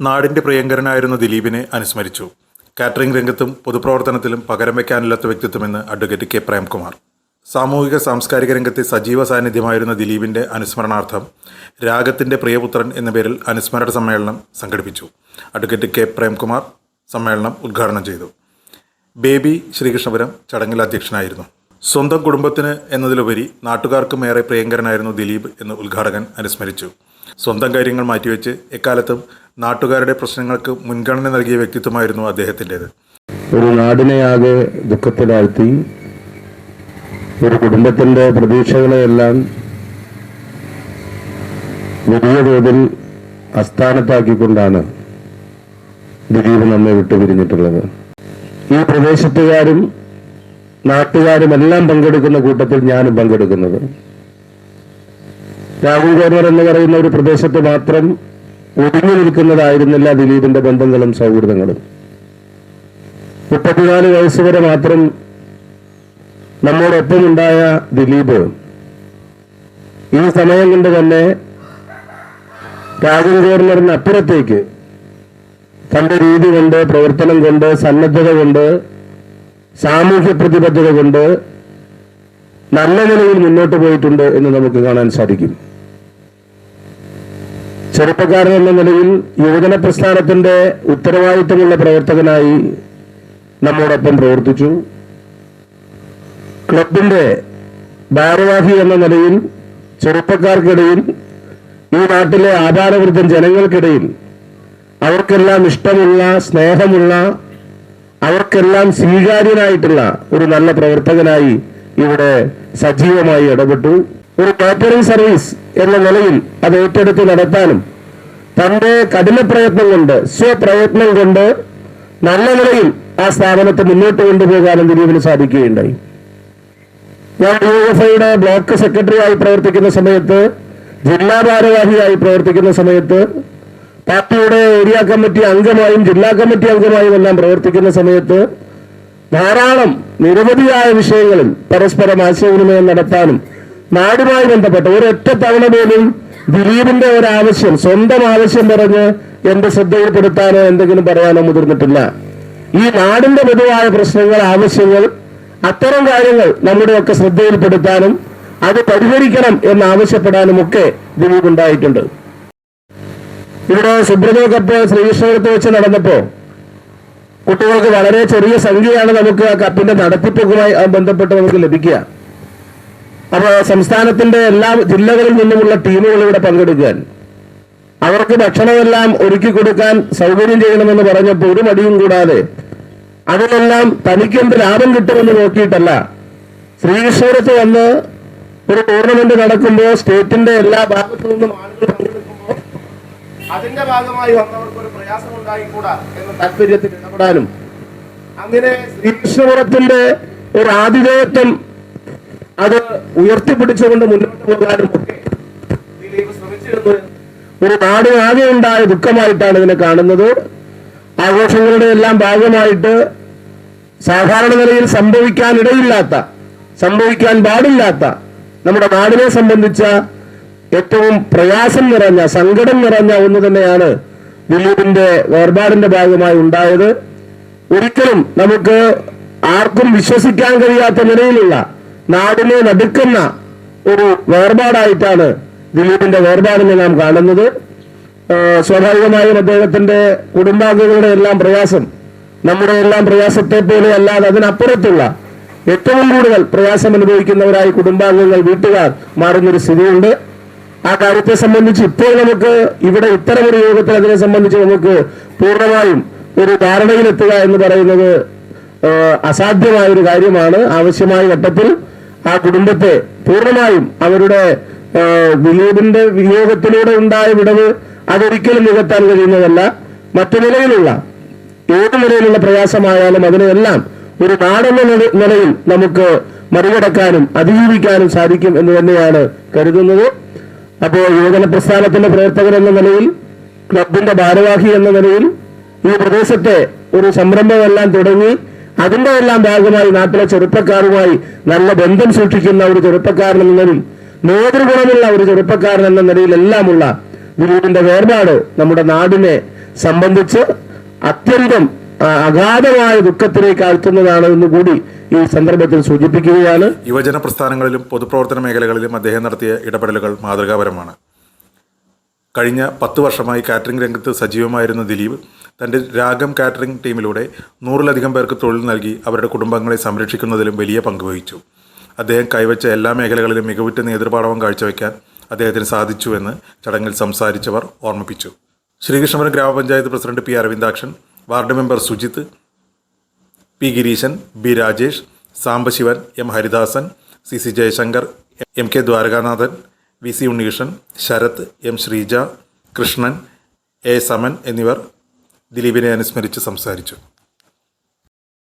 നാടിന്റെ പ്രിയങ്കരനായിരുന്ന ദിലീപിനെ അനുസ്മരിച്ചു. കാറ്ററിംഗ് രംഗത്തും പൊതുപ്രവർത്തനത്തിലും പകരം വയ്ക്കാനില്ലാത്ത വ്യക്തിത്വമെന്ന് അഡ്വക്കേറ്റ് കെ പ്രേംകുമാർ. സാമൂഹിക സാംസ്കാരിക രംഗത്തെ സജീവ സാന്നിധ്യമായിരുന്ന ദിലീപിന്റെ അനുസ്മരണാർത്ഥം രാഗത്തിന്റെ പ്രിയപുത്രൻ എന്ന പേരിൽ അനുസ്മരണ സമ്മേളനം സംഘടിപ്പിച്ചു. അഡ്വക്കേറ്റ് കെ പ്രേംകുമാർ സമ്മേളനം ഉദ്ഘാടനം ചെയ്തു. ബേബി ശ്രീകൃഷ്ണപുരം ചടങ്ങിൽ അധ്യക്ഷനായിരുന്നു. സ്വന്തം കുടുംബത്തിന് എന്നതിലുപരി നാട്ടുകാർക്കും ഏറെ പ്രിയങ്കരനായിരുന്നു ദിലീപ് എന്ന് ഉദ്ഘാടകൻ അനുസ്മരിച്ചു. സ്വന്തം കാര്യങ്ങൾ മാറ്റിവെച്ച് എക്കാലത്തും നാട്ടുകാരുടെ പ്രശ്നങ്ങൾക്ക് മുൻഗണന നൽകിയ വ്യക്തിത്വമായിരുന്നു അദ്ദേഹത്തിൻ്റെത്. ഒരു നാടിനെയാകെ ദുഃഖത്തിലാഴ്ത്തി ഒരു കുടുംബത്തിൻ്റെ പ്രതീക്ഷകളെയെല്ലാം വലിയ തോതിൽ അസ്ഥാനത്താക്കിക്കൊണ്ടാണ് ദിലീപ് നമ്മെ വിട്ടുപിരിഞ്ഞിട്ടുള്ളത്. ഈ പ്രദേശത്തുകാരും നാട്ടുകാരും എല്ലാം പങ്കെടുക്കുന്ന കൂട്ടത്തിൽ ഞാനും പങ്കെടുക്കുന്നത്. രാഹുൽ ഗവർണർ എന്ന് പറയുന്ന ഒരു പ്രദേശത്ത് മാത്രം ഒതുങ്ങി നിൽക്കുന്നതായിരുന്നില്ല ദിലീപിന്റെ ബന്ധങ്ങളും സൗഹൃദങ്ങളും. 34 വയസ്സ് വരെ മാത്രം നമ്മോടൊപ്പം ഉണ്ടായ ദിലീപ് ഈ സമയം കൊണ്ട് തന്നെ രാഹുൽ ഗവർണറിന് അപ്പുറത്തേക്ക് തന്റെ രീതി കൊണ്ട്, പ്രവർത്തനം കൊണ്ട്, സന്നദ്ധത കൊണ്ട്, സാമൂഹ്യ പ്രതിബദ്ധത കൊണ്ട് നല്ല നിലയിൽ മുന്നോട്ട് പോയിട്ടുണ്ട് എന്ന് നമുക്ക് കാണാൻ സാധിക്കും. ചെറുപ്പക്കാരൻ എന്ന നിലയിൽ യുവജന പ്രസ്ഥാനത്തിന്റെ ഉത്തരവാദിത്തമുള്ള പ്രവർത്തകനായി നമ്മോടൊപ്പം പ്രവർത്തിച്ചു. ക്ലബിന്റെ ഭാരവാഹി എന്ന നിലയിൽ ചെറുപ്പക്കാർക്കിടയിൽ, ഈ നാട്ടിലെ ആപാലവൃദ്ധം ജനങ്ങൾക്കിടയിൽ അവർക്കെല്ലാം ഇഷ്ടമുള്ള, സ്നേഹമുള്ള, അവർക്കെല്ലാം സ്വീകാര്യനായിട്ടുള്ള ഒരു നല്ല പ്രവർത്തകനായി ഇവിടെ സജീവമായി ഇടപെട്ടു. ഒരു കാറ്ററിംഗ് സർവീസ് എന്ന നിലയിൽ അത് ഏറ്റെടുത്ത് നടത്താനും തന്റെ കഠിന പ്രയത്നം കൊണ്ട്, സ്വപ്രയത്നം കൊണ്ട് നല്ല നിലയിൽ ആ സ്ഥാപനത്തെ മുന്നോട്ട് കൊണ്ടുപോകാനും ദിലീപിന് സാധിക്കുകയുണ്ടായി. ഞാൻ ഡിവൈഎഫ്ഐയുടെ ബ്ലോക്ക് സെക്രട്ടറിയായി പ്രവർത്തിക്കുന്ന സമയത്ത്, ജില്ലാ ഭാരവാഹിയായി പ്രവർത്തിക്കുന്ന സമയത്ത്, പാർട്ടിയുടെ ഏരിയ കമ്മിറ്റി അംഗമായും ജില്ലാ കമ്മിറ്റി അംഗമായും എല്ലാം പ്രവർത്തിക്കുന്ന സമയത്ത് ധാരാളം നിരവധിയായ വിഷയങ്ങളിൽ പരസ്പരം ആശയവിനിമയം നടത്താനും നാടുമായി ബന്ധപ്പെട്ട ഒരൊറ്റ തവണ പോലും ദിലീപിന്റെ ഒരാവശ്യം, സ്വന്തം ആവശ്യം പറഞ്ഞ് എന്റെ ശ്രദ്ധയിൽപ്പെടുത്താനോ എന്തെങ്കിലും പറയാനോ മുതിർന്നിട്ടില്ല. ഈ നാടിന്റെ പൊതുവായ പ്രശ്നങ്ങൾ, ആവശ്യങ്ങൾ, അത്തരം കാര്യങ്ങൾ നമ്മുടെയൊക്കെ ശ്രദ്ധയിൽപ്പെടുത്താനും അത് പരിഹരിക്കണം എന്നാവശ്യപ്പെടാനും ഒക്കെ ദിലീപ് ഉണ്ടായിട്ടുണ്ട്. ഇവിടെ സുബ്രതോ കപ്പ് ശ്രീകൃഷ്ണപുരത്ത് വെച്ച് നടന്നപ്പോ കുട്ടികൾക്ക് വളരെ ചെറിയ സംഖ്യയാണ് നമുക്ക് ആ കപ്പിന്റെ നടത്തിപ്പുമായി ബന്ധപ്പെട്ട് നമുക്ക് ലഭിക്കുക. അപ്പൊ സംസ്ഥാനത്തിന്റെ എല്ലാ ജില്ലകളിൽ നിന്നുമുള്ള ടീമുകൾ ഇവിടെ പങ്കെടുക്കാൻ, അവർക്ക് ഭക്ഷണമെല്ലാം ഒരുക്കി കൊടുക്കാൻ സൗകര്യം ചെയ്യണമെന്ന് പറഞ്ഞപ്പോൾ ഒരു മടിയും കൂടാതെ അതിലെല്ലാം തനിക്കെന്ത് ലാഭം കിട്ടുമെന്ന് നോക്കിയിട്ടല്ല, ശ്രീകൃഷ്ണപുരത്ത് വന്ന് ഒരു ടൂർണമെന്റ് നടക്കുമ്പോൾ സ്റ്റേറ്റിന്റെ എല്ലാ ഭാഗത്തു നിന്നും ആളുകൾ പങ്കെടുക്കുമ്പോൾ അതിന്റെ ഭാഗമായി വന്നവർക്ക് ഒരു പ്രയാസം ഉണ്ടായിക്കൂടാ എന്ന താല്പര്യത്തിൽ ഇടപെടാനും, അങ്ങനെ ശ്രീകൃഷ്ണപുരത്തിന്റെ ഒരു ആതിഥേയത്വം അത് ഉയർത്തിപ്പിടിച്ചുകൊണ്ട് മുന്നോട്ട് പോകാനും ഒക്കെ ദിലീപ് ശ്രമിച്ചിരുന്നു. ഒരു നാട് ആകെ ഉണ്ടായ ദുഃഖമായിട്ടാണ് ഇതിനെ കാണുന്നത്. ആഘോഷങ്ങളുടെ എല്ലാം ഭാഗമായിട്ട് സാധാരണ നിലയിൽ സംഭവിക്കാനിടയില്ലാത്ത, സംഭവിക്കാൻ പാടില്ലാത്ത, നമ്മുടെ നാടിനെ സംബന്ധിച്ച ഏറ്റവും പ്രയാസം നിറഞ്ഞ, സങ്കടം നിറഞ്ഞ ഒന്ന് തന്നെയാണ് ദിലീപിന്റെ വേർപാടിന്റെ ഭാഗമായി ഉണ്ടായത്. ഒരിക്കലും നമുക്ക് ആർക്കും വിശ്വസിക്കാൻ കഴിയാത്ത നിലയിലുള്ള, നാടിനെ നടുക്കുന്ന ഒരു വേർപാടായിട്ടാണ് ദിലീപിന്റെ വേർപാടിനെ നാം കാണുന്നത്. സ്വാഭാവികമായും അദ്ദേഹത്തിന്റെ കുടുംബാംഗങ്ങളുടെ എല്ലാം പ്രയാസം നമ്മുടെ എല്ലാം പ്രയാസത്തെ പോലെ അല്ലാതെ അതിനപ്പുറത്തുള്ള ഏറ്റവും കൂടുതൽ പ്രയാസം അനുഭവിക്കുന്നവരായി കുടുംബാംഗങ്ങൾ, വീട്ടുകാർ മാറുന്നൊരു സ്ഥിതിയുണ്ട്. ആ കാര്യത്തെ സംബന്ധിച്ച് ഇപ്പോൾ നമുക്ക് ഇവിടെ ഇത്തരമൊരു യോഗത്തിൽ അതിനെ സംബന്ധിച്ച് നമുക്ക് പൂർണ്ണമായും ഒരു ധാരണയിലെത്തുക എന്ന് പറയുന്നത് അസാധ്യമായൊരു കാര്യമാണ്. ആവശ്യമായ ഘട്ടത്തിൽ ആ കുടുംബത്തെ പൂർണ്ണമായും അവരുടെ ദിലീപിന്റെ വിയോഗത്തിലൂടെ ഉണ്ടായ വിടവ് അതൊരിക്കലും നികത്താൻ കഴിയുന്നതല്ല. മറ്റു നിലയിലുള്ള ഏത് നിലയിലുള്ള പ്രയാസമായാലും അതിനെല്ലാം ഒരു നാടെന്ന നിലയിൽ നമുക്ക് മറികടക്കാനും അതിജീവിക്കാനും സാധിക്കും എന്ന് തന്നെയാണ് കരുതുന്നത്. അപ്പോൾ യുവജന പ്രസ്ഥാനത്തിന്റെ പ്രവർത്തകൻ എന്ന നിലയിൽ, ക്ലബിന്റെ ഭാരവാഹി എന്ന നിലയിൽ ഈ പ്രദേശത്തെ ഒരു സംരംഭമെല്ലാം തുടങ്ങി അതിന്റെ എല്ലാം ഭാഗമായി നാട്ടിലെ ചെറുപ്പക്കാരുമായി നല്ല ബന്ധം സൂക്ഷിക്കുന്ന ഒരു ചെറുപ്പക്കാരൻ എന്ന നിലയിൽ, നേതൃഗുണമുള്ള ഒരു ചെറുപ്പക്കാരൻ എന്ന നിലയിലെല്ലാമുള്ള ദിലീപിന്റെ വേർപാട് നമ്മുടെ നാടിനെ സംബന്ധിച്ച് അത്യന്തം അഗാധമായ ദുഃഖത്തിലേക്ക് ആഴ്ത്തുന്നതാണ് എന്ന് കൂടി ഈ സന്ദർഭത്തിൽ സൂചിപ്പിക്കുകയാണ്. യുവജന പ്രസ്ഥാനങ്ങളിലും പൊതുപ്രവർത്തന മേഖലകളിലും അദ്ദേഹം നടത്തിയ ഇടപെടലുകൾ മാതൃകാപരമാണ്. കഴിഞ്ഞ 10 വർഷമായി കാറ്ററിംഗ് രംഗത്ത് സജീവമായിരുന്ന ദിലീപ് തൻ്റെ രാഗം കാറ്ററിംഗ് ടീമിലൂടെ 100-ലധികം പേർക്ക് തൊഴിൽ നൽകി അവരുടെ കുടുംബങ്ങളെ സംരക്ഷിക്കുന്നതിലും വലിയ പങ്കുവഹിച്ചു. അദ്ദേഹം കൈവച്ച എല്ലാ മേഖലകളിലും മികവുറ്റ നേതൃപാടവം കാഴ്ചവെക്കാൻ അദ്ദേഹത്തിന് സാധിച്ചുവെന്ന് ചടങ്ങിൽ സംസാരിച്ചവർ ഓർമ്മിപ്പിച്ചു. ശ്രീകൃഷ്ണപുരം ഗ്രാമപഞ്ചായത്ത് president P Aravindakshan, ward member Sujith, P Gireesan, B Rajesh, Sambasivan, M Haridasan, C Jayashankar, M K Dwarakanathan, V C Unnikrishnan, Sarath, M Sreeja, Krishnan, A Saman എന്നിവർ ദിലീപിനെ അനുസ്മരിച്ച് സംസാരിച്ചു.